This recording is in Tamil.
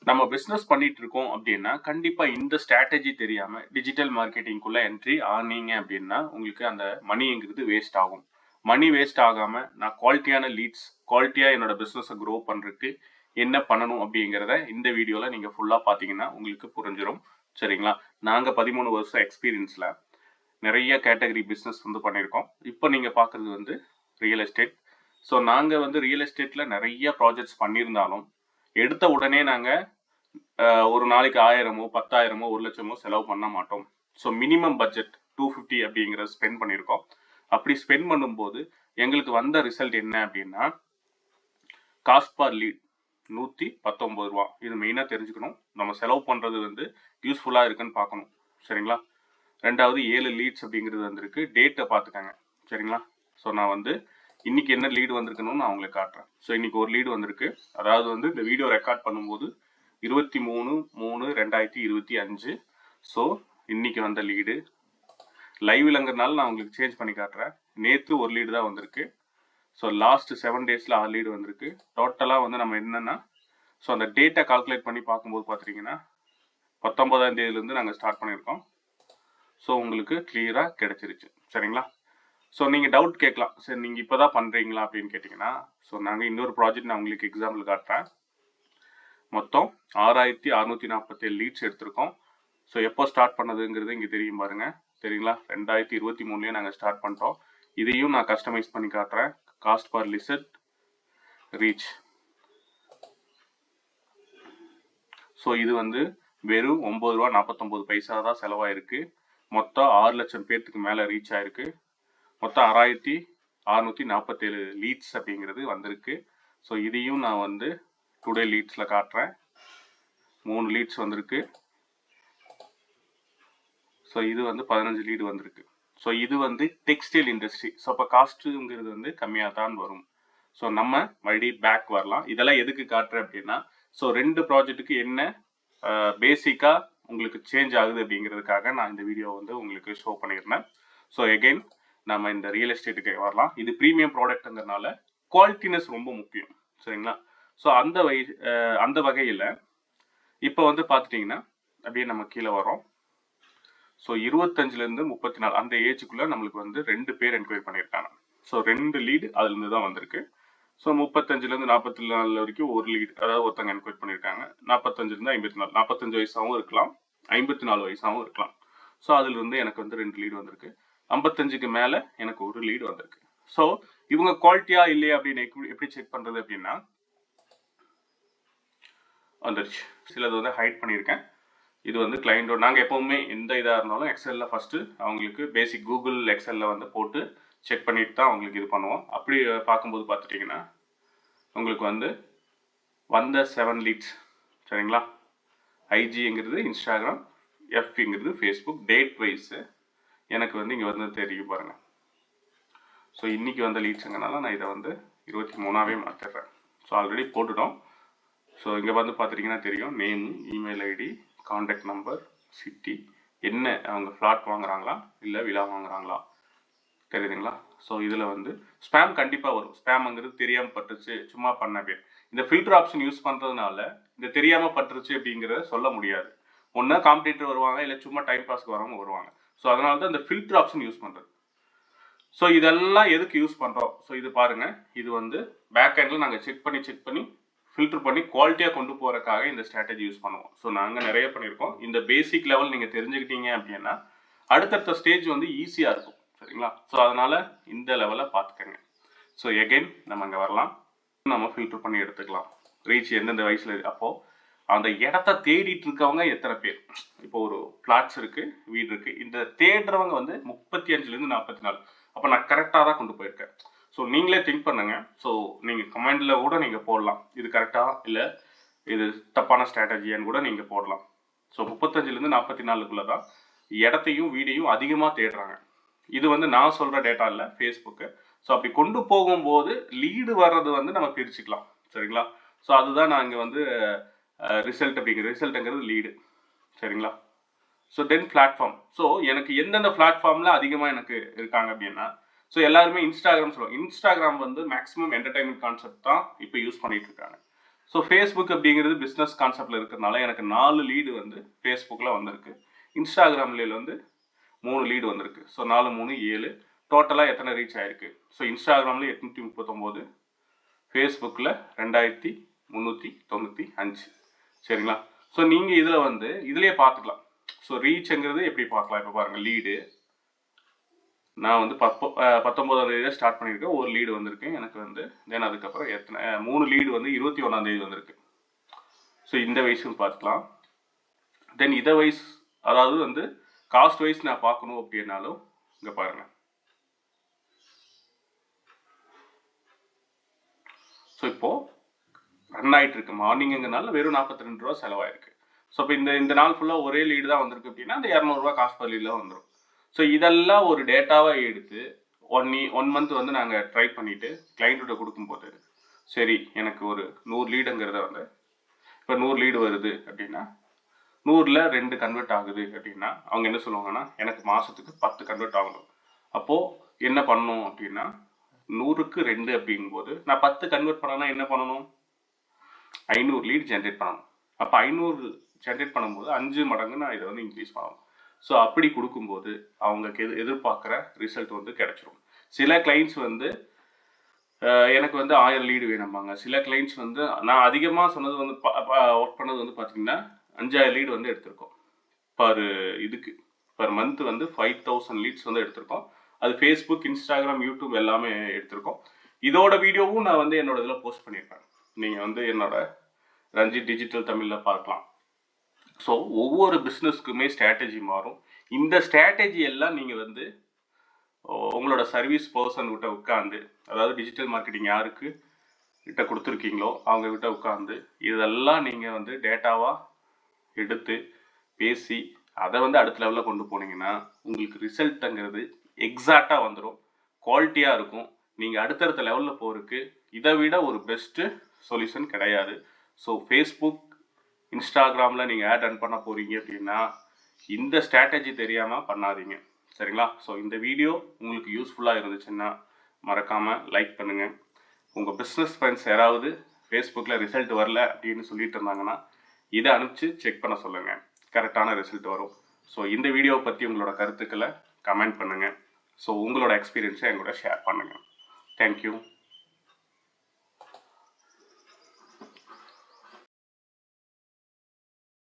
நம்ம பிஸ்னஸ் பண்ணிட்டு இருக்கோம் அப்படின்னா கண்டிப்பா இந்த ஸ்ட்ராட்டஜி தெரியாம டிஜிட்டல் மார்க்கெட்டிங்குள்ள என்ட்ரி ஆனீங்க அப்படின்னா உங்களுக்கு அந்த மணிங்கிறது வேஸ்ட் ஆகும். மணி வேஸ்ட் ஆகாம நான் குவாலிட்டியான லீட்ஸ் குவாலிட்டியா என்னோட பிஸ்னஸை க்ரோ பண்றதுக்கு என்ன பண்ணணும் அப்படிங்கிறத இந்த வீடியோல நீங்க ஃபுல்லா பாத்தீங்கன்னா உங்களுக்கு புரிஞ்சிடும். சரிங்களா? நாங்க 13 வருஷம் எக்ஸ்பீரியன்ஸ்ல நிறைய கேட்டகரி பிஸ்னஸ் வந்து பண்ணியிருக்கோம். இப்போ நீங்க பார்க்குறது வந்து ரியல் எஸ்டேட். ஸோ நாங்கள் வந்து ரியல் எஸ்டேட்டில் நிறைய ப்ராஜெக்ட்ஸ் பண்ணியிருந்தாலும் எடுத்த உடனே நாங்கள் ஒரு நாளைக்கு 1000மோ 10,000மோ 1,00,000மோ செலவு பண்ண மாட்டோம். ஸோ மினிமம் பட்ஜெட் 250 அப்படிங்கிற ஸ்பெண்ட் பண்ணியிருக்கோம். அப்படி ஸ்பெண்ட் பண்ணும்போது எங்களுக்கு வந்த ரிசல்ட் என்ன அப்படின்னா காஸ்ட் பர் லீட் 119 ரூபா. இது மெயினாக தெரிஞ்சுக்கணும். நம்ம செலவு பண்ணுறது வந்து யூஸ்ஃபுல்லாக இருக்குன்னு பார்க்கணும். சரிங்களா? ரெண்டாவது 7 லீட்ஸ் அப்படிங்கிறது வந்திருக்கு. டேட்டை பார்த்துக்கங்க. சரிங்களா? ஸோ நான் வந்து இன்னைக்கு என்ன லீடு வந்திருக்குன்னு நான் உங்களுக்கு காட்டுறேன். ஸோ இன்னைக்கு ஒரு லீடு வந்திருக்கு. அதாவது வந்து இந்த வீடியோ ரெக்கார்ட் பண்ணும்போது 23/3/2025. ஸோ இன்னைக்கு வந்த லீடு லைவ்லங்கிறதுனால நான் உங்களுக்கு சேஞ்ச் பண்ணி காட்டுறேன். நேற்று ஒரு லீடு தான் வந்திருக்கு. ஸோ லாஸ்ட் 7 டேஸில் 6 லீடு வந்திருக்கு. டோட்டலாக வந்து நம்ம என்னன்னா ஸோ அந்த டேட்டா கால்குலேட் பண்ணி பார்க்கும்போது பார்த்தீங்கன்னா 19ஆம் தேதியிலேருந்து நாங்கள் ஸ்டார்ட் பண்ணியிருக்கோம். ஸோ உங்களுக்கு கிளியராக கிடைச்சிருச்சு. சரிங்களா? ஸோ நீங்கள் டவுட் கேட்கலாம், சரி நீங்கள் இப்போ தான் பண்ணுறீங்களா அப்படின்னு கேட்டிங்கன்னா, ஸோ நாங்கள் இன்னொரு ப்ராஜெக்ட் நான் உங்களுக்கு எக்ஸாம்பிள் காட்டுறேன். மொத்தம் 6647 லீட்ஸ் எடுத்திருக்கோம். ஸோ எப்போ ஸ்டார்ட் பண்ணதுங்கிறது இங்கே தெரியும் பாருங்க. சரிங்களா? 2023 நாங்கள் ஸ்டார்ட் பண்ணிட்டோம். இதையும் நான் கஸ்டமைஸ் பண்ணி காட்டுறேன். Cost per result reach. So இது வந்து வெறும் 9 ரூபா 49 பைசா தான் செலவாயிருக்கு. மொத்தம் 6 லட்சம் பேர்த்துக்கு மேலே ரீச் ஆயிருக்கு. மொத்தம் 6647 லீட்ஸ் அப்படிங்கிறது வந்திருக்கு. ஸோ இதையும் நான் வந்து டுடே லீட்ஸில் காட்டுறேன். 3 லீட்ஸ் வந்திருக்கு. ஸோ இது வந்து 15 லீடு வந்திருக்கு. ஸோ இது வந்து டெக்ஸ்டைல் இண்டஸ்ட்ரி. ஸோ அப்போ காஸ்ட்டுங்கிறது வந்து கம்மியாக தான் வரும். ஸோ நம்ம மறுபடியும் பேக் வரலாம். இதெல்லாம் எதுக்கு காட்டுறேன் அப்படின்னா, ஸோ 2 ப்ராஜெக்ட்டுக்கு என்ன பேசிக்காக உங்களுக்கு சேஞ்ச் ஆகுது அப்படிங்கிறதுக்காக நான் இந்த வீடியோ வந்து உங்களுக்கு ஷோ பண்ணியிருந்தேன். ஸோ எகெயின் நம்ம இந்த ரியல் எஸ்டேட்டுக்கு வரலாம். இது ப்ரீமியம் ப்ராடக்ட்ங்கிறதுனால குவாலிட்டினஸ் ரொம்ப முக்கியம். சரிங்களா? ஸோ அந்த வகையில் இப்போ வந்து பார்த்துட்டிங்கன்னா அப்படியே நம்ம கீழே வரோம். ஸோ 25லேருந்து 34 அந்த ஏஜுக்குள்ளே நம்மளுக்கு வந்து 2 பேர் என்கொயரி பண்ணியிருக்காங்க. ஸோ 2 லீடு அதுலேருந்து தான் வந்திருக்கு. ஸோ 35லேருந்து 44 வரைக்கும் ஒரு லீடு, அதாவது ஒருத்தங்க என்கொயரி பண்ணியிருக்காங்க. 45லேருந்து 54, 45 வயசாகவும் இருக்கலாம், 54 வயசாகவும் இருக்கலாம். ஸோ அதுலேருந்து எனக்கு வந்து 2 லீடு வந்திருக்கு. 55க்கு மேலே எனக்கு ஒரு லீடு வந்திருக்கு. ஸோ இவங்க குவாலிட்டியா இல்லையா அப்படின்னு எப்படி செக் பண்ணுறது அப்படின்னா, வந்துருச்சு. சிலது வந்து ஹைட் பண்ணியிருக்கேன். இது வந்து கிளைண்டோட நாங்கள் எப்போவுமே எந்த இதாக இருந்தாலும் எக்ஸலில் ஃபஸ்ட்டு அவங்களுக்கு பேசிக் கூகுள் எக்ஸலில் வந்து போட்டு செக் பண்ணிட்டு தான் அவங்களுக்கு இது பண்ணுவோம். அப்படி பார்க்கும்போது பார்த்துட்டிங்கன்னா உங்களுக்கு வந்து வந்த 7 லீட்ஸ். சரிங்களா? ஐஜிங்கிறது இன்ஸ்டாகிராம், எஃப்ங்கிறது ஃபேஸ்புக். டேட் வைஸு எனக்கு வந்து இங்கே வந்து தெரியும் பாருங்கள். ஸோ இன்றைக்கி வந்த லீட்ஸுங்கனால நான் இதை வந்து 23ஆவே மாற்றிடுறேன். ஸோ ஆல்ரெடி போட்டுட்டோம். ஸோ இங்கே வந்து பார்த்துட்டிங்கன்னா தெரியும், name, email ID, contact number, city, என்ன அவங்க ஃப்ளாட் வாங்குறாங்களா இல்லை விழா வாங்குறாங்களா தெரியுதுங்களா? ஸோ இதில் வந்து ஸ்பேம் கண்டிப்பாக வரும். ஸ்பேம்ங்கிறது தெரியாமல் பட்டுருச்சு சும்மா பண்ண பேர். இந்த ஃபில்டர் ஆப்ஷன் யூஸ் பண்ணுறதுனால இந்த தெரியாமல் பட்டுருச்சு அப்படிங்கிறத சொல்ல முடியாது. ஒன்றா காம்படிட்டர் வருவாங்க, இல்லை சும்மா டைம் பாஸ்க்கு வரவங்க வருவாங்க. ஸோ அதனால தான் இந்த ஃபில்டர் ஆப்ஷன் யூஸ் பண்ணுறது. ஸோ இதெல்லாம் எதுக்கு யூஸ் பண்ணுறோம்? ஸோ இது பாருங்கள், இது வந்து பேக் ஹேண்டில் நாங்கள் செக் பண்ணி ஃபில்டர் பண்ணி குவாலிட்டியாக கொண்டு போகிறதுக்காக இந்த ஸ்ட்ராட்டஜி யூஸ் பண்ணுவோம். ஸோ நாங்கள் நிறைய பண்ணியிருக்கோம். இந்த பேசிக் லெவல் நீங்கள் தெரிஞ்சுக்கிட்டீங்க அப்படின்னா அடுத்தடுத்த ஸ்டேஜ் வந்து ஈஸியாக இருக்கும். சரிங்களா? ஸோ அதனால் இந்த லெவலை பார்த்துக்கங்க. ஸோ எகெயின் நம்ம அங்கே வரலாம். நம்ம ஃபில்டர் பண்ணி எடுத்துக்கலாம். ரீச் எந்தெந்த வயசில் அப்போது அந்த இடத்த தேடிட்டு இருக்கவங்க எத்தனை பேர். இப்போ ஒரு ஃப்ளாட்ஸ் இருக்குது, வீடு இருக்குது, இந்த தேடுறவங்க வந்து 35லேருந்து 44. அப்போ நான் கரெக்டாக தான் கொண்டு போயிருக்கேன். ஸோ நீங்களே திங்க் பண்ணுங்க. ஸோ நீங்கள் கமெண்டில் கூட நீங்கள் போடலாம், இது கரெக்டாக இல்லை இது தப்பான ஸ்ட்ராட்டஜியான்னு கூட நீங்கள் போடலாம். ஸோ 35லேருந்து 44க்குள்ளே தான் இடத்தையும் வீடையும் அதிகமாக தேடுறாங்க. இது வந்து நான் சொல்கிற டேட்டா இல்லை, ஃபேஸ்புக்கு. ஸோ அப்படி கொண்டு போகும்போது லீடு வர்றது வந்து நம்ம பிரிச்சுக்கலாம். சரிங்களா? ஸோ அதுதான் நான் இங்கே வந்து ரிசல்ட் அப்படிங்கிறது. ரிசல்ட்டுங்கிறது லீடு. சரிங்களா? So then platform. ஸோ எனக்கு எந்தெந்த பிளாட்ஃபார்மில் அதிகமாக எனக்கு இருக்காங்க அப்படின்னா, ஸோ எல்லாருமே இன்ஸ்டாகிராம் சொல்லுவாங்க. இன்ஸ்டாகிராம் வந்து மேக்ஸிமம் என்டர்டைன்மெண்ட் கான்செப்ட் தான் இப்போ யூஸ் பண்ணிட்டு இருக்காங்க. ஸோ ஃபேஸ்புக் அப்படிங்கிறது பிஸ்னஸ் கான்செப்டில் இருக்கிறதுனால எனக்கு 4 லீடு வந்து ஃபேஸ்புக்கில் வந்திருக்கு. இன்ஸ்டாகிராமில் வந்து 3 லீடு வந்திருக்கு. ஸோ 4 3 7 டோட்டலாக எத்தனை ரீச் ஆயிருக்கு? ஸோ இன்ஸ்டாகிராமில் 839, ஃபேஸ்புக்கில் 2395. சரிங்களா? ஸோ நீங்கள் இதில் வந்து இதுலேயே பார்த்துக்கலாம். ஸோ ரீச்ங்கிறது எப்படி பார்க்கலாம்? இப்போ பாருங்கள், லீடு நான் வந்து 19ஆம் தேதி ஸ்டார்ட் பண்ணியிருக்கேன். ஒரு லீடு வந்திருக்கு எனக்கு வந்து. தென் அதுக்கப்புறம் எத்தனை 3 லீடு வந்து 21ஆம் தேதி வந்திருக்கு. ஸோ இந்த வயசும் பார்த்துக்கலாம். தென் இதை வைஸ், அதாவது வந்து காஸ்ட் வைஸ் நான் பார்க்கணும் அப்படின்னாலும் இங்கே பாருங்கள். ஸோ இப்போது ரன் ஆகிட்டு இருக்கு. மார்னிங்குங்கிறனால வெறும் 42 ரூபா செலவாயிருக்கு. ஸோ இப்போ இந்த நாள் ஃபுல்லாக ஒரே லீடு தான் வந்திருக்கு அப்படின்னா அந்த 200 ரூபா காஸ்ட் பர் லீடில் வந்துடும். ஸோ இதெல்லாம் ஒரு டேட்டாவாக எடுத்து 1 மந்த் வந்து நாங்கள் ட்ரை பண்ணிவிட்டு கிளைண்ட்டோட கொடுக்கும்போது, சரி எனக்கு ஒரு 100 லீடுங்கிறத வந்து இப்போ 100 லீடு வருது அப்படின்னா 100ல் 2 கன்வெர்ட் ஆகுது அப்படின்னா அவங்க என்ன சொல்லுவாங்கன்னா, எனக்கு மாதத்துக்கு 10 கன்வெர்ட் ஆகணும். அப்போது என்ன பண்ணணும் அப்படின்னா 100க்கு 2 அப்படிங்கும்போது நான் 10 கன்வெர்ட் பண்ணனா என்ன பண்ணணும்? 500 லீட் ஜென்ரேட் பண்ணணும். அப்போ 500 ஜென்ரேட் பண்ணும்போது 5 மடங்கு நான் இதை வந்து இன்க்ரீஸ் பண்ணணும். ஸோ அப்படி கொடுக்கும்போது அவங்களுக்கு எதிர்பார்க்குற ரிசல்ட் வந்து கிடைச்சிரும். சில கிளைண்ட்ஸ் வந்து எனக்கு வந்து 1000 லீடு வேணும்பாங்க. சில கிளைண்ட்ஸ் வந்து நான் அதிகமாக சொன்னது வந்து ஒர்க் பண்ணது வந்து பார்த்தீங்கன்னா 5000 லீடு வந்து எடுத்திருக்கோம். பர் மந்த் வந்து 5000 லீட்ஸ் வந்து எடுத்திருக்கோம். அது ஃபேஸ்புக், இன்ஸ்டாகிராம், யூடியூப் எல்லாமே எடுத்திருக்கோம். இதோட வீடியோவும் நான் வந்து என்னோட இதில் போஸ்ட் பண்ணியிருப்பேன். நீங்கள் வந்து என்னோட ரஞ்சித் டிஜிட்டல் தமிழில் பார்க்கலாம். ஸோ ஒவ்வொரு பிஸ்னஸ்க்குமே ஸ்ட்ராட்டஜி மாறும். இந்த ஸ்ட்ராட்டஜி எல்லாம் நீங்கள் வந்து உங்களோட சர்வீஸ் பர்சன் கிட்ட உட்காந்து, அதாவது டிஜிட்டல் மார்க்கெட்டிங் யாருக்கு கிட்ட கொடுத்துருக்கீங்களோ அவங்க கிட்ட உட்காந்து இதெல்லாம் நீங்கள் வந்து டேட்டாவாக எடுத்து பேசி அதை வந்து அடுத்த லெவலில் கொண்டு போனீங்கன்னா உங்களுக்கு ரிசல்ட்டுங்கிறது எக்ஸாக்டாக வந்துடும், குவாலிட்டியாக இருக்கும். நீங்கள் அடுத்தடுத்த லெவலில் போகிறதுக்கு இதை விட ஒரு பெஸ்ட்டு சொல்யூஷன் கிடையாது. ஸோ ஃபேஸ்புக், இன்ஸ்டாகிராமில் நீங்கள் ஆட் ரன் பண்ண போகிறீங்க அப்படின்னா இந்த ஸ்ட்ராட்டஜி தெரியாமல் பண்ணாதீங்க. சரிங்களா? ஸோ இந்த வீடியோ உங்களுக்கு யூஸ்ஃபுல்லாக இருந்துச்சுன்னா மறக்காமல் லைக் பண்ணுங்கள். உங்கள் பிஸ்னஸ் ஃப்ரெண்ட்ஸ் யாராவது ஃபேஸ்புக்கில் ரிசல்ட் வரல அப்படின்னு சொல்லிட்டு இருந்தாங்கன்னா இதை அனுப்பிச்சு செக் பண்ண சொல்லுங்கள். கரெக்டான ரிசல்ட் வரும். ஸோ இந்த வீடியோவை பற்றி உங்களோட கருத்துக்களை கமெண்ட் பண்ணுங்கள். ஸோ உங்களோட எக்ஸ்பீரியன்ஸை எங்களோட ஷேர் பண்ணுங்கள். தேங்க்யூ.